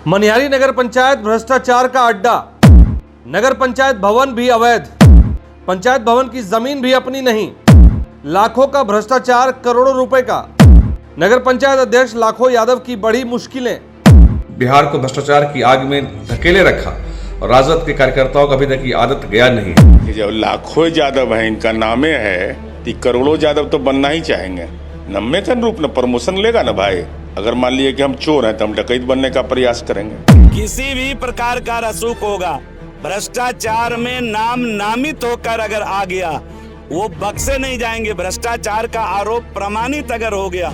मनिहारी नगर पंचायत भ्रष्टाचार का अड्डा। नगर पंचायत भवन भी अवैध, पंचायत भवन की जमीन भी अपनी नहीं, लाखों का भ्रष्टाचार, करोड़ों रुपए का। नगर पंचायत अध्यक्ष लाखो यादव की बड़ी मुश्किलें। बिहार को भ्रष्टाचार की आग में धकेले रखा और राजद के कार्यकर्ताओं को अभी तक की आदत गया नहीं है। जब लाखों यादव है, इनका नामे है, तो करोड़ों यादव तो बनना ही चाहेंगे। नम्मे का रूप न प्रमोशन लेगा ना भाई। अगर मान लिया कि हम चोर हैं तो हम डकैत बनने का प्रयास करेंगे। किसी भी प्रकार का रसूख होगा, भ्रष्टाचार में नाम नामित होकर अगर आ गया, वो बख्शे नहीं जाएंगे। भ्रष्टाचार का आरोप प्रमाणित अगर हो गया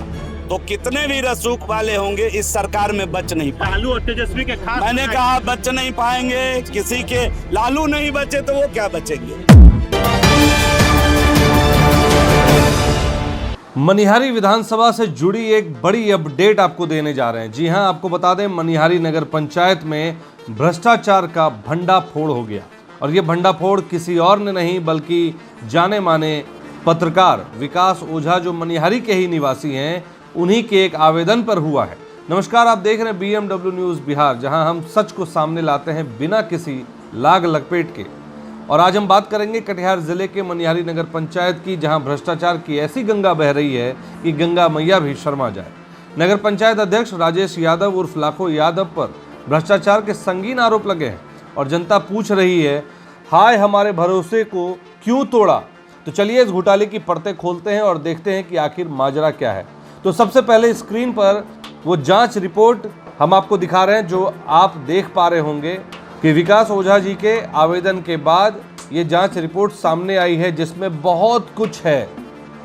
तो कितने भी रसूख वाले होंगे इस सरकार में बच नहीं पाएंगे। लालू और तेजस्वी के खास मैंने कहा बच नहीं पाएंगे। किसी के लालू नहीं बचे तो वो क्या बचेंगे। मनिहारी विधानसभा से जुड़ी एक बड़ी अपडेट आपको देने जा रहे हैं। जी हां, आपको बता दें, मनिहारी नगर पंचायत में भ्रष्टाचार का भंडाफोड़ हो गया और ये भंडाफोड़ किसी और ने नहीं बल्कि जाने माने पत्रकार विकास ओझा, जो मनिहारी के ही निवासी हैं, उन्हीं के एक आवेदन पर हुआ है। नमस्कार, आप देख रहे हैं BMW न्यूज़ बिहार, जहां हम सच को सामने लाते हैं बिना किसी लाग लपेट के। और आज हम बात करेंगे कटिहार जिले के मनिहारी नगर पंचायत की, जहां भ्रष्टाचार की ऐसी गंगा बह रही है कि गंगा मैया भी शर्मा जाए। नगर पंचायत अध्यक्ष राजेश यादव उर्फ लाखो यादव पर भ्रष्टाचार के संगीन आरोप लगे हैं और जनता पूछ रही है, हाय हमारे भरोसे को क्यों तोड़ा। तो चलिए इस घोटाले की परतें खोलते हैं और देखते हैं कि आखिर माजरा क्या है। तो सबसे पहले स्क्रीन पर वो जांच रिपोर्ट हम आपको दिखा रहे हैं, जो आप देख पा रहे होंगे कि विकास ओझा जी के आवेदन के बाद ये जांच रिपोर्ट सामने आई है, जिसमें बहुत कुछ है।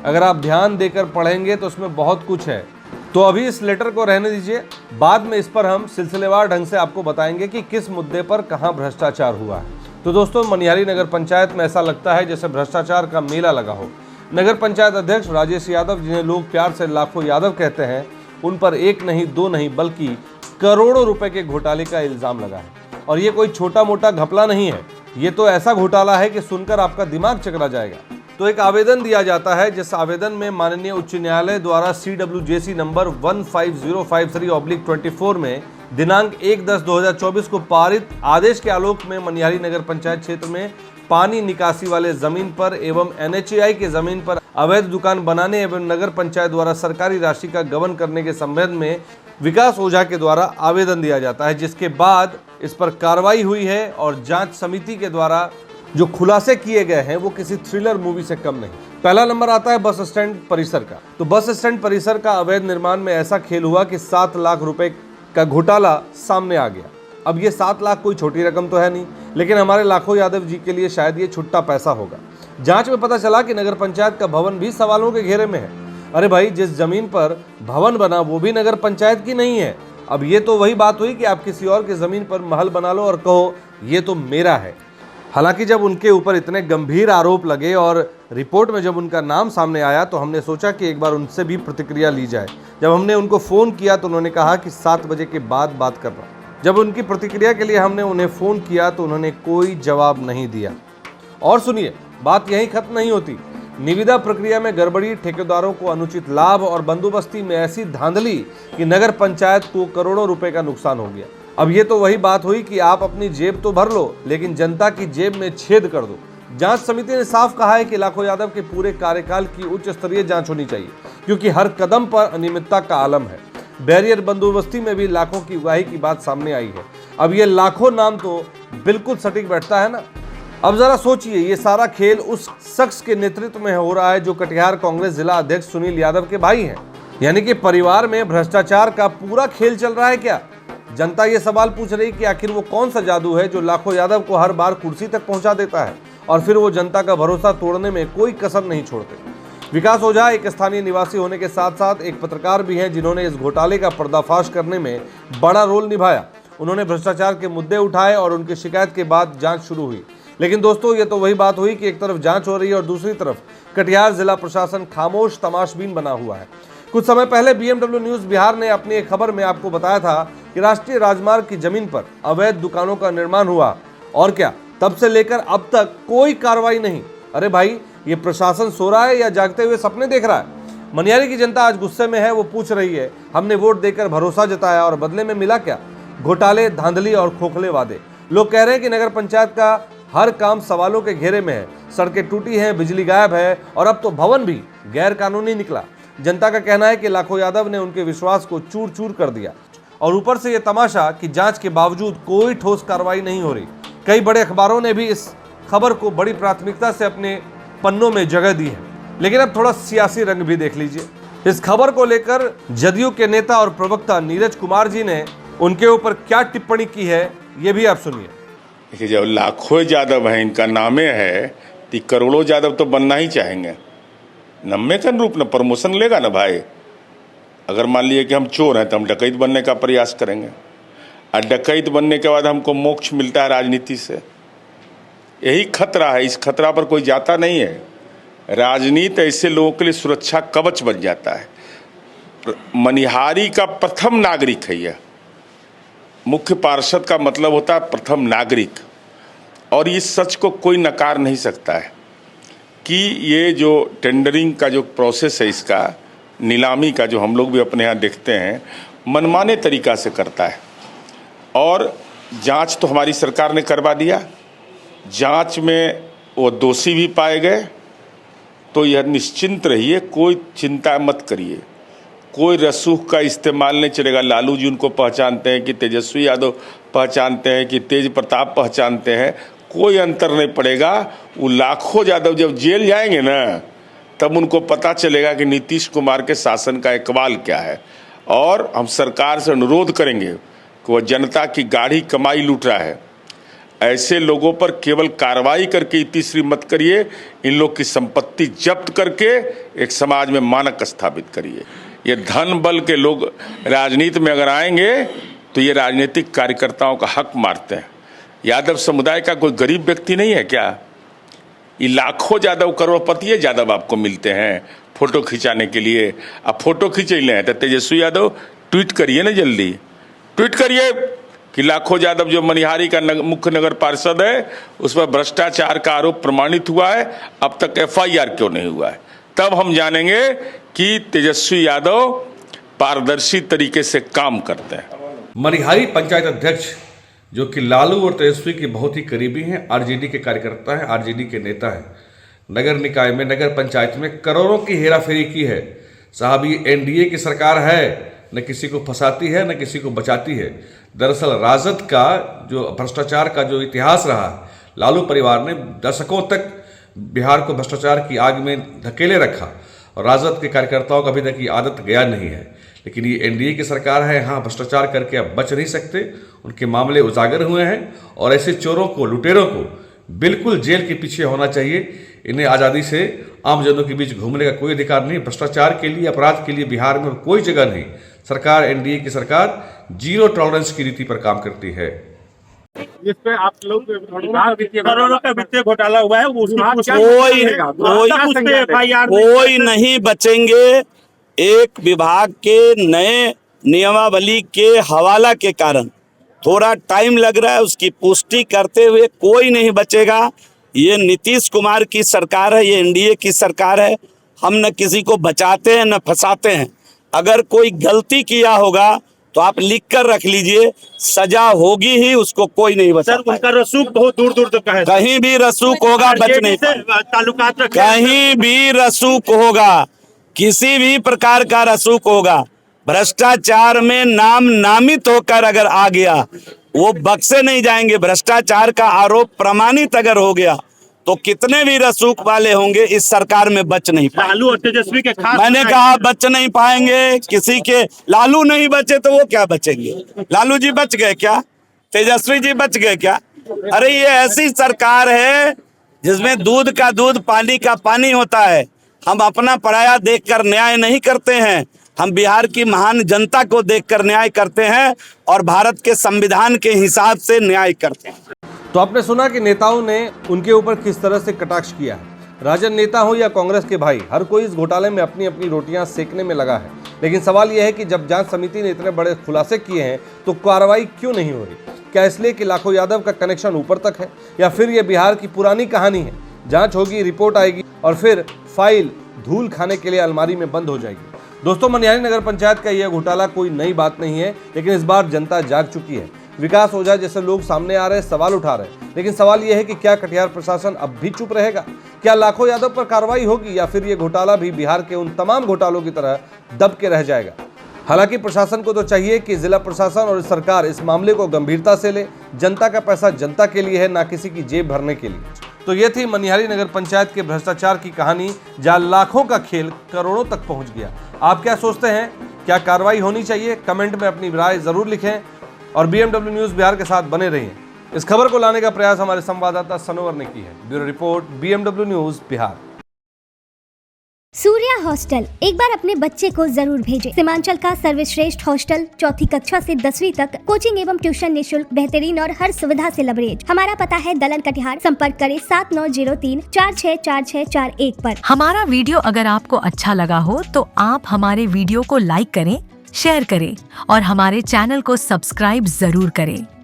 अगर आप ध्यान देकर पढ़ेंगे तो उसमें बहुत कुछ है। तो अभी इस लेटर को रहने दीजिए, बाद में इस पर हम सिलसिलेवार ढंग से आपको बताएंगे कि किस मुद्दे पर कहाँ भ्रष्टाचार हुआ है। तो दोस्तों, मनिहारी नगर पंचायत में ऐसा लगता है जैसे भ्रष्टाचार का मेला लगा हो। नगर पंचायत अध्यक्ष राजेश यादव, जिन्हें लोग प्यार से लाखो यादव कहते हैं, उन पर एक नहीं दो नहीं बल्कि करोड़ों रुपए के घोटाले का इल्जाम लगा है। और ये कोई छोटा मोटा घपला नहीं है, ये तो ऐसा घोटाला है कि सुनकर आपका दिमाग चकरा जाएगा। तो एक आवेदन दिया जाता है, जिस आवेदन में माननीय उच्च न्यायालय द्वारा CWJC नंबर 15053/24 में दिनांक 1/10/2024 को पारित आदेश के आलोक में मनिहारी नगर पंचायत क्षेत्र में पानी निकासी वाले जमीन पर एवं NHAI के जमीन पर अवैध दुकान बनाने एवं नगर पंचायत द्वारा सरकारी राशि का गबन करने के संबंध में विकास ओझा के द्वारा आवेदन दिया जाता है, जिसके बाद इस पर कार्रवाई हुई है और जांच समिति के द्वारा जो खुलासे किए गए हैं वो किसी थ्रिलर मूवी से कम नहीं। पहला नंबर आता है बस स्टैंड परिसर का। तो बस स्टैंड परिसर का अवैध निर्माण में ऐसा खेल हुआ कि 7 लाख रुपए का घोटाला सामने आ गया। अब ये 7 लाख कोई छोटी रकम तो है नहीं, लेकिन हमारे लाखो यादव जी के लिए शायद ये छुट्टा पैसा होगा। जांच में पता चला कि नगर पंचायत का भवन भी सवालों के घेरे में है। अरे भाई, जिस जमीन पर भवन बना वो भी नगर पंचायत की नहीं है। अब ये तो वही बात हुई कि आप किसी और की जमीन पर महल बना लो और कहो ये तो मेरा है। हालांकि जब उनके ऊपर इतने गंभीर आरोप लगे और रिपोर्ट में जब उनका नाम सामने आया तो हमने सोचा कि एक बार उनसे भी प्रतिक्रिया ली जाए। जब हमने उनको फ़ोन किया तो उन्होंने कहा कि 7 बजे के बाद बात करना। जब उनकी प्रतिक्रिया के लिए हमने उन्हें फ़ोन किया तो उन्होंने कोई जवाब नहीं दिया। और सुनिए, बात यहीं खत्म नहीं होती। निविदा प्रक्रिया में गड़बड़ी, ठेकेदारों को अनुचित लाभ और बंदोबस्ती में ऐसी धांधली कि नगर पंचायत को करोड़ों रुपए का नुकसान हो गया। अब ये तो वही बात हुई कि आप अपनी जेब तो भर लो, लेकिन जनता की जेब में छेद कर दो। जांच समिति ने साफ कहा है कि लाखो यादव के पूरे कार्यकाल की उच्च स्तरीय जांच होनी चाहिए, क्योंकि हर कदम पर अनियमितता का आलम है। बैरियर बंदोबस्ती में भी लाखों की उगाही की बात सामने आई है। अब ये लाखों नाम तो बिल्कुल सटीक बैठता है ना। अब जरा सोचिए, ये सारा खेल उस शख्स के नेतृत्व में हो रहा है जो कटिहार कांग्रेस जिला अध्यक्ष सुनील यादव के भाई हैं। यानी कि परिवार में भ्रष्टाचार का पूरा खेल चल रहा है क्या? जनता ये सवाल पूछ रही कि आखिर वो कौन सा जादू है जो लाखो यादव को हर बार कुर्सी तक पहुंचा देता है और फिर वो जनता का भरोसा तोड़ने में कोई कसर नहीं छोड़ते। विकास ओझा एक स्थानीय निवासी होने के साथ साथ एक पत्रकार भी हैं, जिन्होंने इस घोटाले का पर्दाफाश करने में बड़ा रोल निभाया। उन्होंने भ्रष्टाचार के मुद्दे उठाए और उनकी शिकायत के बाद जांच शुरू हुई। लेकिन दोस्तों, ये तो वही बात हुई कि एक तरफ जांच हो रही है और दूसरी तरफ कटिहार जिला प्रशासन खामोश तमाशबीन बना हुआ है। कुछ समय पहले BMW न्यूज़ बिहार ने अपनी एक खबर में आपको बताया था कि राष्ट्रीय राजमार्ग की जमीन पर अवैध दुकानों का निर्माण हुआ और क्या, तब से लेकर अब तक कोई कार्रवाई नहीं। अरे भाई, ये प्रशासन सो रहा है या जागते हुए सपने देख रहा है? मनिहारी की जनता आज गुस्से में है। वो पूछ रही है, हमने वोट देकर भरोसा जताया और बदले में मिला क्या? घोटाले, धांधली और खोखले वादे। लोग कह रहे हैं कि नगर पंचायत का हर काम सवालों के घेरे में है। सड़कें टूटी हैं, बिजली गायब है और अब तो भवन भी गैर कानूनी निकला। जनता का कहना है कि लाखों यादव ने उनके विश्वास को चूर चूर कर दिया और ऊपर से ये तमाशा कि जांच के बावजूद कोई ठोस कार्रवाई नहीं हो रही। कई बड़े अखबारों ने भी इस खबर को बड़ी प्राथमिकता से अपने पन्नों में जगह दी है। लेकिन अब थोड़ा सियासी रंग भी देख लीजिए। इस खबर को लेकर जदयू के नेता और प्रवक्ता नीरज कुमार जी ने उनके ऊपर क्या टिप्पणी की है, ये भी आप सुनिए। देखिए, जब लाखों यादव हैं, इनका नामे है, तो करोड़ों यादव तो बनना ही चाहेंगे। नम्मे का रूप न प्रमोशन लेगा ना भाई। अगर मान लिए कि हम चोर हैं तो हम डकैत बनने का प्रयास करेंगे, और डकैत बनने के बाद हमको मोक्ष मिलता है राजनीति से। यही खतरा है। इस खतरा पर कोई जाता नहीं है। राजनीति ऐसे लोगों के लिए सुरक्षा कवच बन जाता है। मनिहारी का प्रथम नागरिक है यह। मुख्य पार्षद का मतलब होता है प्रथम नागरिक। और इस सच को कोई नकार नहीं सकता है कि ये जो टेंडरिंग का जो प्रोसेस है, इसका नीलामी का जो हम लोग भी अपने यहाँ देखते हैं, मनमाने तरीका से करता है। और जांच तो हमारी सरकार ने करवा दिया। जांच में वो दोषी भी पाए गए। तो यह निश्चिंत रहिए, कोई चिंता मत करिए। कोई रसूख का इस्तेमाल नहीं चलेगा। लालू जी उनको पहचानते हैं कि तेजस्वी यादव पहचानते हैं कि तेज प्रताप पहचानते हैं, कोई अंतर नहीं पड़ेगा। वो लाखों यादव जब जेल जाएंगे ना, तब उनको पता चलेगा कि नीतीश कुमार के शासन का इकबाल क्या है। और हम सरकार से अनुरोध करेंगे कि वह जनता की गाढ़ी कमाई लूट रहा है। ऐसे लोगों पर केवल कार्रवाई करके तीसरी मत करिए। इन लोग की संपत्ति जब्त करके एक समाज में मानक स्थापित करिए। ये धन बल के लोग राजनीति में अगर आएंगे तो ये राजनीतिक कार्यकर्ताओं का हक मारते हैं। यादव समुदाय का कोई गरीब व्यक्ति नहीं है क्या? ये लाखों यादव करोड़पति यादव आपको मिलते हैं फोटो खिंचाने के लिए। अब फोटो खिंचैले हैं तो तेजस्वी यादव ट्वीट करिए ना, जल्दी ट्वीट करिए कि लाखों यादव जो मनिहारी का मुख्य नगर पार्षद है, उस पर भ्रष्टाचार का आरोप प्रमाणित हुआ है, अब तक FIR क्यों नहीं हुआ है। तब हम जानेंगे कि तेजस्वी यादव पारदर्शी तरीके से काम करते हैं। मनिहारी पंचायत अध्यक्ष जो कि लालू और तेजस्वी के बहुत ही करीबी हैं, आरजेडी के कार्यकर्ता हैं, आरजेडी के नेता हैं, नगर निकाय में, नगर पंचायत में करोड़ों की हेराफेरी की है। साहब, ये एनडीए की सरकार है, न किसी को फंसाती है न किसी को बचाती है। दरअसल राजद का जो भ्रष्टाचार का जो इतिहास रहा, लालू परिवार ने दशकों तक बिहार को भ्रष्टाचार की आग में धकेले रखा और राजद के कार्यकर्ताओं का अभी तक ये आदत गया नहीं है। लेकिन ये एनडीए की सरकार है, हाँ, भ्रष्टाचार करके अब बच नहीं सकते। उनके मामले उजागर हुए हैं और ऐसे चोरों को, लुटेरों को बिल्कुल जेल के पीछे होना चाहिए। इन्हें आज़ादी से आम जनों के बीच घूमने का कोई अधिकार नहीं। भ्रष्टाचार के लिए, अपराध के लिए बिहार में कोई जगह नहीं। सरकार, एनडीए की सरकार जीरो टॉलरेंस की नीति पर काम करती है। इस पे आप लोग करोड़ों का वित्तीय घोटाला हुआ है, कोई नहीं बचेंगे। एक विभाग के नए नियमावली के हवाला के कारण थोड़ा टाइम लग रहा है, उसकी पुष्टि करते हुए कोई नहीं बचेगा। ये नीतीश कुमार की सरकार है, ये एनडीए की सरकार है। हम न किसी को बचाते हैं न फंसाते हैं। अगर कोई गलती किया होगा तो आप लिख कर रख लीजिए, सजा होगी ही, उसको कोई नहीं बचा। सर, उनका रसूख बहुत दूर दूर तक है। कहीं भी रसूख होगा, बच नहीं ताल्लुकात कहीं भी रसूख होगा, किसी भी प्रकार का रसूख होगा। भ्रष्टाचार में नाम नामित होकर अगर आ गया, वो बख्शे नहीं जाएंगे। भ्रष्टाचार का आरोप प्रमाणित अगर हो गया तो कितने भी रसूख वाले होंगे, इस सरकार में बच नहीं पाएंगे। लालू और तेजस्वी के खास, मैंने कहा बच नहीं पाएंगे। किसी के लालू नहीं बचे तो वो क्या बचेंगे? लालू जी बच गए क्या? तेजस्वी जी बच गए क्या? अरे ये ऐसी सरकार है जिसमें दूध का दूध, पानी का पानी होता है। हम अपना पराया देखकर न्याय नहीं करते हैं। हम बिहार की महान जनता को देखकर न्याय करते हैं और भारत के संविधान के हिसाब से न्याय करते हैं। तो आपने सुना कि नेताओं ने उनके ऊपर किस तरह से कटाक्ष किया है। राजद नेता हो या कांग्रेस के भाई, हर कोई इस घोटाले में अपनी अपनी रोटियां सेकने में लगा है। लेकिन सवाल यह है कि जब जांच समिति ने इतने बड़े खुलासे किए हैं तो कार्रवाई क्यों नहीं हो रही? क्या इसलिए कि लाखों यादव का कनेक्शन ऊपर तक है, या फिर ये बिहार की पुरानी कहानी है? जांच होगी, रिपोर्ट आएगी और फिर फाइल धूल खाने के लिए अलमारी में बंद हो जाएगी। दोस्तों, मनिहारी नगर पंचायत का यह घोटाला कोई नई बात नहीं है, लेकिन इस बार जनता जाग चुकी है। विकास ओझा जैसे लोग सामने आ रहे हैं, सवाल उठा रहे हैं, लेकिन सवाल यह है कि क्या कटिहार प्रशासन अब भी चुप रहेगा? क्या लाखों यादव पर कार्रवाई होगी या फिर ये घोटाला भी बिहार के उन तमाम घोटालों की तरह दब के रह जाएगा? हालांकि प्रशासन को तो चाहिए कि जिला प्रशासन और सरकार इस मामले को गंभीरता से ले। जनता का पैसा जनता के लिए है, ना किसी की जेब भरने के लिए। तो ये थी मनिहारी नगर पंचायत के भ्रष्टाचार की कहानी, जहां लाखों का खेल करोड़ों तक पहुंच गया। आप क्या सोचते हैं? क्या कार्रवाई होनी चाहिए? कमेंट में अपनी राय जरूर लिखें और BMW न्यूज बिहार के साथ बने रहिए। इस खबर को लाने का प्रयास हमारे संवाददाता सनोवर ने की है। Bureau report, BMW news Bihar. Surya hostel एक बार अपने बच्चे को जरूर भेजें। सीमांचल का सर्वश्रेष्ठ हॉस्टल, चौथी कक्षा से 10वीं तक कोचिंग एवं ट्यूशन निःशुल्क, बेहतरीन और हर सुविधा से लबरेज। हमारा पता है दलन कटिहार। संपर्क करें 7903464641 पर। हमारा वीडियो अगर आपको अच्छा लगा हो तो आप हमारे वीडियो को लाइक करें, शेयर करें और हमारे चैनल को सब्सक्राइब जरूर करें।